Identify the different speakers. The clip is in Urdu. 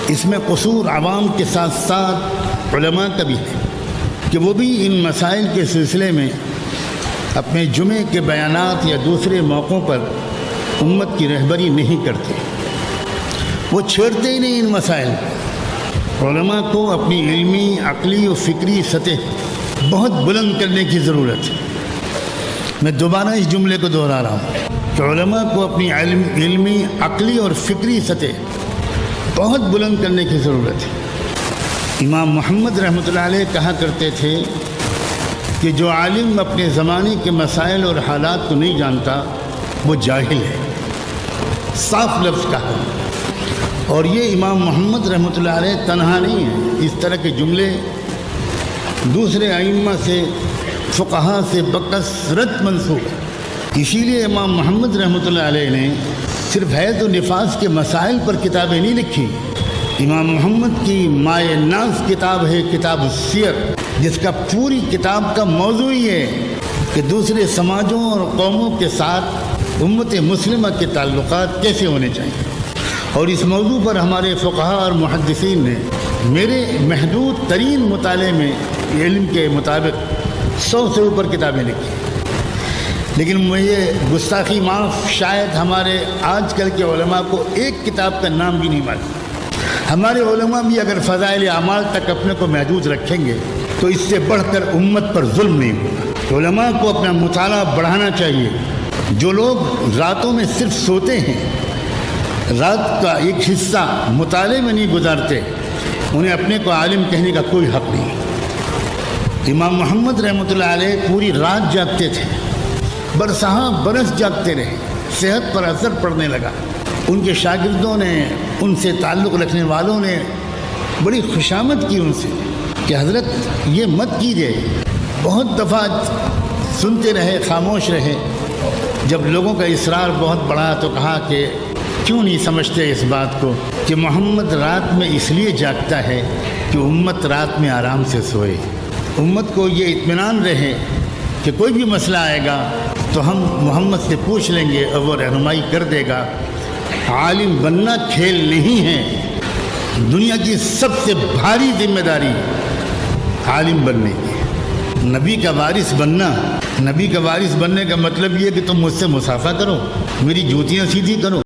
Speaker 1: اس میں قصور عوام کے ساتھ ساتھ علماء کا بھی ہے کہ وہ بھی ان مسائل کے سلسلے میں اپنے جمعے کے بیانات یا دوسرے موقعوں پر امت کی رہبری نہیں کرتے، وہ چھیڑتے ہی نہیں ان مسائل۔ علماء کو اپنی علمی، عقلی و فکری سطح بہت بلند کرنے کی ضرورت ہے۔ میں دوبارہ اس جملے کو دہرا رہا ہوں کہ علماء کو اپنی علمی، عقلی اور فکری سطح بہت بلند کرنے کی ضرورت ہے۔ امام محمد رحمۃ اللہ علیہ کہا کرتے تھے کہ جو عالم اپنے زمانے کے مسائل اور حالات کو نہیں جانتا وہ جاہل ہے، صاف لفظ کہا۔ اور یہ امام محمد رحمۃ اللہ علیہ تنہا نہیں ہے، اس طرح کے جملے دوسرے ائمہ سے، فقہا سے بکثرت منسوب ہے۔ اسی لیے امام محمد رحمۃ اللہ علیہ نے صرف حیض و نفاس کے مسائل پر کتابیں نہیں لکھی۔ امام محمد کی مائے ناز کتاب ہے کتاب السیر، جس کا پوری کتاب کا موضوع یہ ہے کہ دوسرے سماجوں اور قوموں کے ساتھ امت مسلمہ کے تعلقات کیسے ہونے چاہیے۔ اور اس موضوع پر ہمارے فقہا اور محدثین نے میرے محدود ترین مطالعے میں علم کے مطابق 100 سے اوپر کتابیں لکھی۔ لیکن مجھے گستاخی معاف، شاید ہمارے آج کل کے علماء کو ایک کتاب کا نام بھی نہیں معلوم۔ ہمارے علماء بھی اگر فضائل اعمال تک اپنے کو محدود رکھیں گے تو اس سے بڑھ کر امت پر ظلم نہیں ہوگا۔ علماء کو اپنا مطالعہ بڑھانا چاہیے۔ جو لوگ راتوں میں صرف سوتے ہیں، رات کا ایک حصہ مطالعے میں نہیں گزارتے، انہیں اپنے کو عالم کہنے کا کوئی حق نہیں۔ امام محمد رحمۃ اللہ علیہ پوری رات جاگتے تھے، برسہاں برس جاگتے رہے، صحت پر اثر پڑنے لگا۔ ان کے شاگردوں نے، ان سے تعلق رکھنے والوں نے بڑی خوشامد کی ان سے کہ حضرت یہ مت کیجیے۔ بہت دفعہ سنتے رہے، خاموش رہے۔ جب لوگوں کا اصرار بہت بڑھا تو کہا کہ کیوں نہیں سمجھتے اس بات کو کہ محمد رات میں اس لیے جاگتا ہے کہ امت رات میں آرام سے سوئے، امت کو یہ اطمینان رہے کہ کوئی بھی مسئلہ آئے گا تو ہم محمد سے پوچھ لیں گے اور وہ رہنمائی کر دے گا۔ عالم بننا کھیل نہیں ہے، دنیا کی سب سے بھاری ذمہ داری عالم بننے کی، نبی کا وارث بننا۔ نبی کا وارث بننے کا مطلب یہ کہ تم مجھ سے مصافحہ کرو، میری جوتیاں سیدھی کرو۔